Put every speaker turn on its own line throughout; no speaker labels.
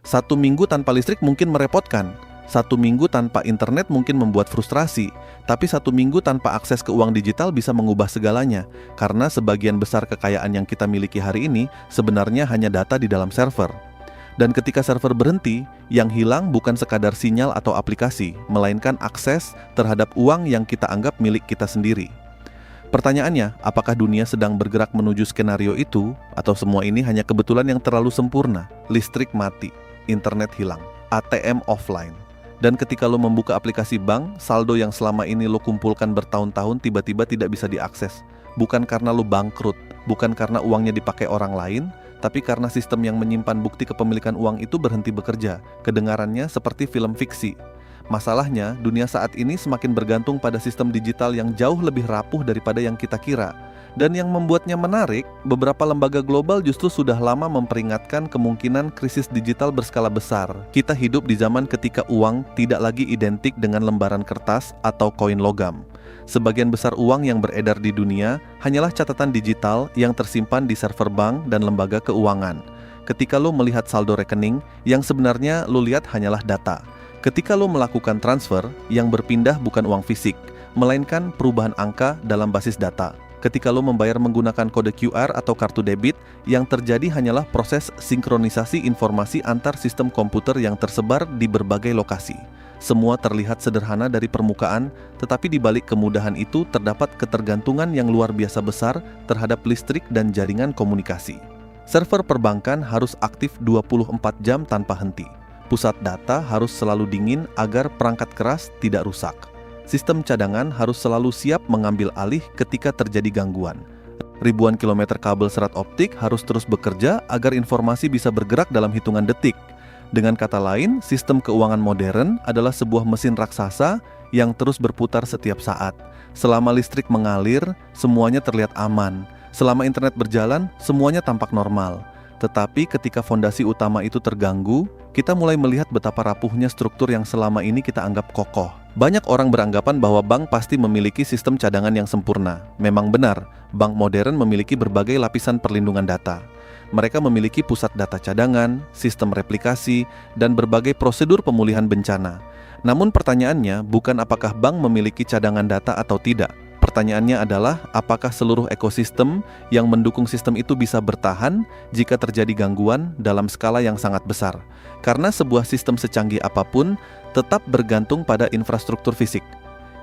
1 minggu tanpa listrik mungkin merepotkan. 1 minggu tanpa internet mungkin membuat frustrasi, tapi 1 minggu tanpa akses ke uang digital bisa mengubah segalanya, karena sebagian besar kekayaan yang kita miliki hari ini sebenarnya hanya data di dalam server. Dan ketika server berhenti, yang hilang bukan sekadar sinyal atau aplikasi, melainkan akses terhadap uang yang kita anggap milik kita sendiri. Pertanyaannya, apakah dunia sedang bergerak menuju skenario itu, atau semua ini hanya kebetulan yang terlalu sempurna? Listrik mati, internet hilang, ATM offline. Dan ketika lo membuka aplikasi bank, saldo yang selama ini lo kumpulkan bertahun-tahun tiba-tiba tidak bisa diakses. Bukan karena lo bangkrut, bukan karena uangnya dipakai orang lain, tapi karena sistem yang menyimpan bukti kepemilikan uang itu berhenti bekerja. Kedengarannya seperti film fiksi. Masalahnya, dunia saat ini semakin bergantung pada sistem digital yang jauh lebih rapuh daripada yang kita kira. Dan yang membuatnya menarik, beberapa lembaga global justru sudah lama memperingatkan kemungkinan krisis digital berskala besar. Kita hidup di zaman ketika uang tidak lagi identik dengan lembaran kertas atau koin logam. Sebagian besar uang yang beredar di dunia hanyalah catatan digital yang tersimpan di server bank dan lembaga keuangan. Ketika lo melihat saldo rekening, yang sebenarnya lo lihat hanyalah data. Ketika lo melakukan transfer, yang berpindah bukan uang fisik, melainkan perubahan angka dalam basis data. Ketika lo membayar menggunakan kode QR atau kartu debit, yang terjadi hanyalah proses sinkronisasi informasi antar sistem komputer yang tersebar di berbagai lokasi. Semua terlihat sederhana dari permukaan, tetapi di balik kemudahan itu terdapat ketergantungan yang luar biasa besar terhadap listrik dan jaringan komunikasi. Server perbankan harus aktif 24 jam tanpa henti. Pusat data harus selalu dingin agar perangkat keras tidak rusak. Sistem cadangan harus selalu siap mengambil alih ketika terjadi gangguan. Ribuan kilometer kabel serat optik harus terus bekerja agar informasi bisa bergerak dalam hitungan detik. Dengan kata lain, sistem keuangan modern adalah sebuah mesin raksasa yang terus berputar setiap saat. Selama listrik mengalir, semuanya terlihat aman. Selama internet berjalan, semuanya tampak normal. Tetapi ketika fondasi utama itu terganggu, kita mulai melihat betapa rapuhnya struktur yang selama ini kita anggap kokoh. Banyak orang beranggapan bahwa bank pasti memiliki sistem cadangan yang sempurna. Memang benar, bank modern memiliki berbagai lapisan perlindungan data. Mereka memiliki pusat data cadangan, sistem replikasi, dan berbagai prosedur pemulihan bencana. Namun pertanyaannya bukan apakah bank memiliki cadangan data atau tidak. Pertanyaannya adalah apakah seluruh ekosistem yang mendukung sistem itu bisa bertahan jika terjadi gangguan dalam skala yang sangat besar. Karena sebuah sistem secanggih apapun tetap bergantung pada infrastruktur fisik.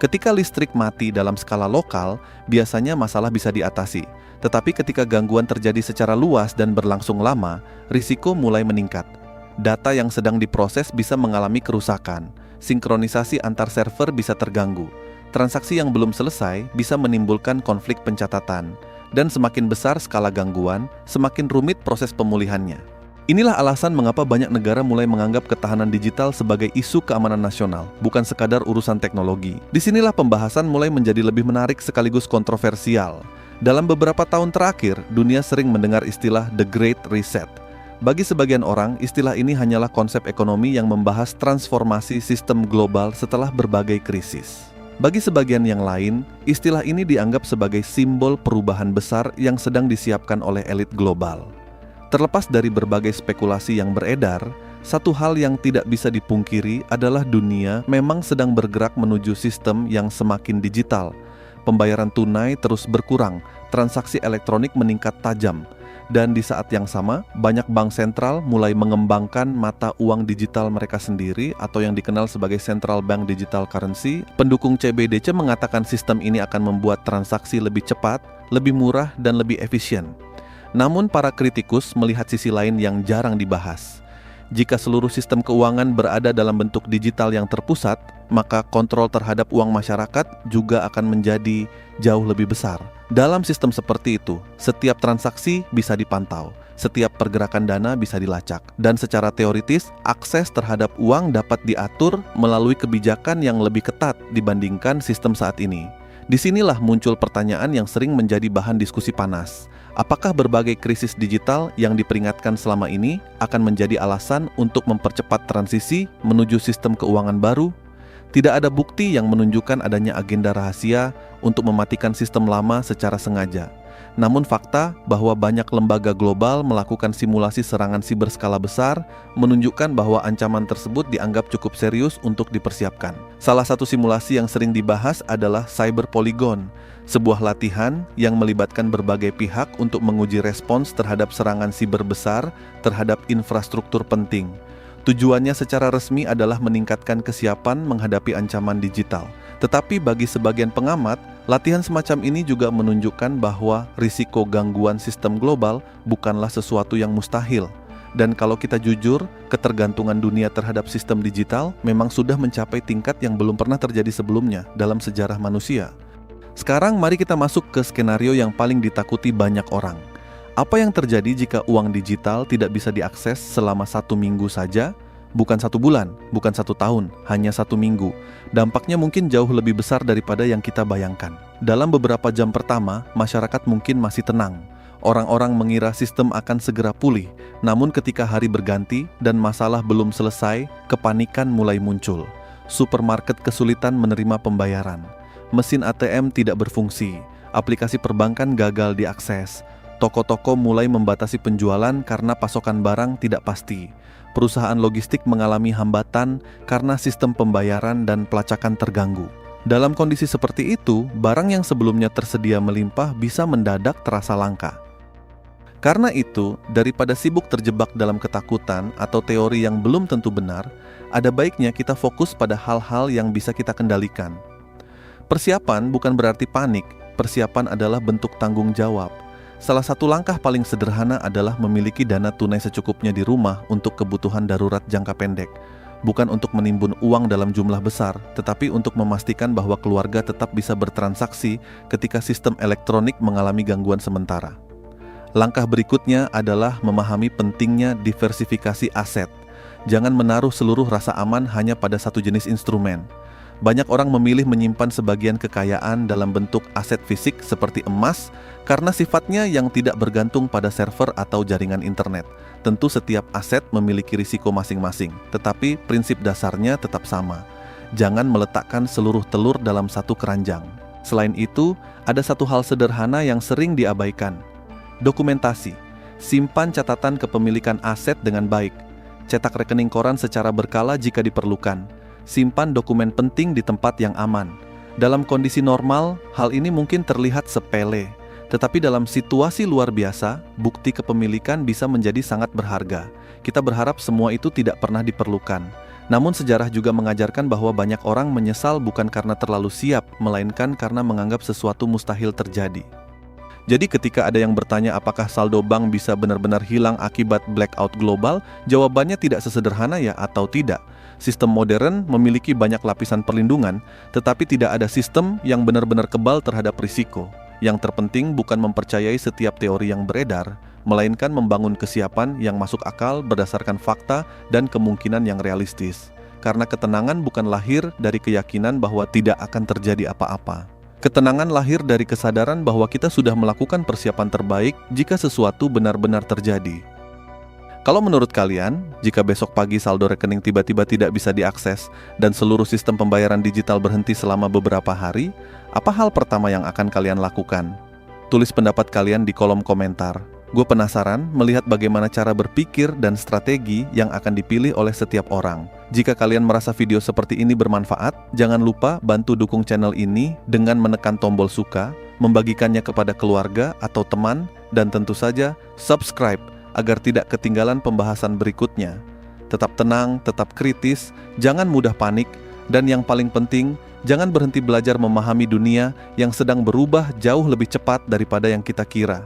Ketika listrik mati dalam skala lokal, biasanya masalah bisa diatasi. Tetapi ketika gangguan terjadi secara luas dan berlangsung lama, risiko mulai meningkat. Data yang sedang diproses bisa mengalami kerusakan. Sinkronisasi antar server bisa terganggu. Transaksi yang belum selesai bisa menimbulkan konflik pencatatan, dan semakin besar skala gangguan, semakin rumit proses pemulihannya. Inilah alasan mengapa banyak negara mulai menganggap ketahanan digital sebagai isu keamanan nasional, bukan sekadar urusan teknologi. Disinilah pembahasan mulai menjadi lebih menarik sekaligus kontroversial. Dalam beberapa tahun terakhir, dunia sering mendengar istilah The Great Reset. Bagi sebagian orang, istilah ini hanyalah konsep ekonomi yang membahas transformasi sistem global setelah berbagai krisis. Bagi sebagian yang lain, istilah ini dianggap sebagai simbol perubahan besar yang sedang disiapkan oleh elit global. Terlepas dari berbagai spekulasi yang beredar, satu hal yang tidak bisa dipungkiri adalah dunia memang sedang bergerak menuju sistem yang semakin digital. Pembayaran tunai terus berkurang, transaksi elektronik meningkat tajam, dan di saat yang sama, banyak bank sentral mulai mengembangkan mata uang digital mereka sendiri atau yang dikenal sebagai Central Bank Digital Currency. Pendukung CBDC mengatakan sistem ini akan membuat transaksi lebih cepat, lebih murah, dan lebih efisien. Namun para kritikus melihat sisi lain yang jarang dibahas. Jika seluruh sistem keuangan berada dalam bentuk digital yang terpusat, maka kontrol terhadap uang masyarakat juga akan menjadi jauh lebih besar. Dalam sistem seperti itu, setiap transaksi bisa dipantau, setiap pergerakan dana bisa dilacak, dan secara teoritis, akses terhadap uang dapat diatur melalui kebijakan yang lebih ketat dibandingkan sistem saat ini. Disinilah muncul pertanyaan yang sering menjadi bahan diskusi panas. Apakah berbagai krisis digital yang diperingatkan selama ini akan menjadi alasan untuk mempercepat transisi menuju sistem keuangan baru? Tidak ada bukti yang menunjukkan adanya agenda rahasia untuk mematikan sistem lama secara sengaja. Namun fakta bahwa banyak lembaga global melakukan simulasi serangan siber skala besar menunjukkan bahwa ancaman tersebut dianggap cukup serius untuk dipersiapkan. Salah satu simulasi yang sering dibahas adalah Cyber Polygon, sebuah latihan yang melibatkan berbagai pihak untuk menguji respons terhadap serangan siber besar terhadap infrastruktur penting. Tujuannya secara resmi adalah meningkatkan kesiapan menghadapi ancaman digital. Tetapi bagi sebagian pengamat, latihan semacam ini juga menunjukkan bahwa risiko gangguan sistem global bukanlah sesuatu yang mustahil. Dan kalau kita jujur, ketergantungan dunia terhadap sistem digital memang sudah mencapai tingkat yang belum pernah terjadi sebelumnya dalam sejarah manusia. Sekarang mari kita masuk ke skenario yang paling ditakuti banyak orang. Apa yang terjadi jika uang digital tidak bisa diakses selama 1 minggu saja? Bukan 1 bulan, bukan 1 tahun, hanya 1 minggu. Dampaknya mungkin jauh lebih besar daripada yang kita bayangkan. Dalam beberapa jam pertama, masyarakat mungkin masih tenang. Orang-orang mengira sistem akan segera pulih. Namun ketika hari berganti dan masalah belum selesai, kepanikan mulai muncul. Supermarket kesulitan menerima pembayaran. Mesin ATM tidak berfungsi. Aplikasi perbankan gagal diakses. Toko-toko mulai membatasi penjualan karena pasokan barang tidak pasti. Perusahaan logistik mengalami hambatan karena sistem pembayaran dan pelacakan terganggu. Dalam kondisi seperti itu, barang yang sebelumnya tersedia melimpah bisa mendadak terasa langka. Karena itu, daripada sibuk terjebak dalam ketakutan atau teori yang belum tentu benar, ada baiknya kita fokus pada hal-hal yang bisa kita kendalikan. Persiapan bukan berarti panik, persiapan adalah bentuk tanggung jawab. Salah satu langkah paling sederhana adalah memiliki dana tunai secukupnya di rumah untuk kebutuhan darurat jangka pendek. Bukan untuk menimbun uang dalam jumlah besar, tetapi untuk memastikan bahwa keluarga tetap bisa bertransaksi ketika sistem elektronik mengalami gangguan sementara. Langkah berikutnya adalah memahami pentingnya diversifikasi aset. Jangan menaruh seluruh rasa aman hanya pada satu jenis instrumen. Banyak orang memilih menyimpan sebagian kekayaan dalam bentuk aset fisik seperti emas karena sifatnya yang tidak bergantung pada server atau jaringan internet. Tentu setiap aset memiliki risiko masing-masing, tetapi prinsip dasarnya tetap sama. Jangan meletakkan seluruh telur dalam satu keranjang. Selain itu, ada satu hal sederhana yang sering diabaikan. Dokumentasi. Simpan catatan kepemilikan aset dengan baik. Cetak rekening koran secara berkala jika diperlukan. Simpan dokumen penting di tempat yang aman. Dalam kondisi normal, hal ini mungkin terlihat sepele. Tetapi dalam situasi luar biasa, bukti kepemilikan bisa menjadi sangat berharga. Kita berharap semua itu tidak pernah diperlukan. Namun sejarah juga mengajarkan bahwa banyak orang menyesal bukan karena terlalu siap, melainkan karena menganggap sesuatu mustahil terjadi. Jadi ketika ada yang bertanya apakah saldo bank bisa benar-benar hilang akibat blackout global, jawabannya tidak sesederhana ya atau tidak. Sistem modern memiliki banyak lapisan perlindungan, tetapi tidak ada sistem yang benar-benar kebal terhadap risiko. Yang terpenting bukan mempercayai setiap teori yang beredar, melainkan membangun kesiapan yang masuk akal berdasarkan fakta dan kemungkinan yang realistis. Karena ketenangan bukan lahir dari keyakinan bahwa tidak akan terjadi apa-apa. Ketenangan lahir dari kesadaran bahwa kita sudah melakukan persiapan terbaik jika sesuatu benar-benar terjadi. Kalau menurut kalian, jika besok pagi saldo rekening tiba-tiba tidak bisa diakses dan seluruh sistem pembayaran digital berhenti selama beberapa hari, apa hal pertama yang akan kalian lakukan? Tulis pendapat kalian di kolom komentar. Gue penasaran melihat bagaimana cara berpikir dan strategi yang akan dipilih oleh setiap orang. Jika kalian merasa video seperti ini bermanfaat, jangan lupa bantu dukung channel ini dengan menekan tombol suka, membagikannya kepada keluarga atau teman, dan tentu saja subscribe agar tidak ketinggalan pembahasan berikutnya. Tetap tenang, tetap kritis, jangan mudah panik, dan yang paling penting, jangan berhenti belajar memahami dunia yang sedang berubah jauh lebih cepat daripada yang kita kira.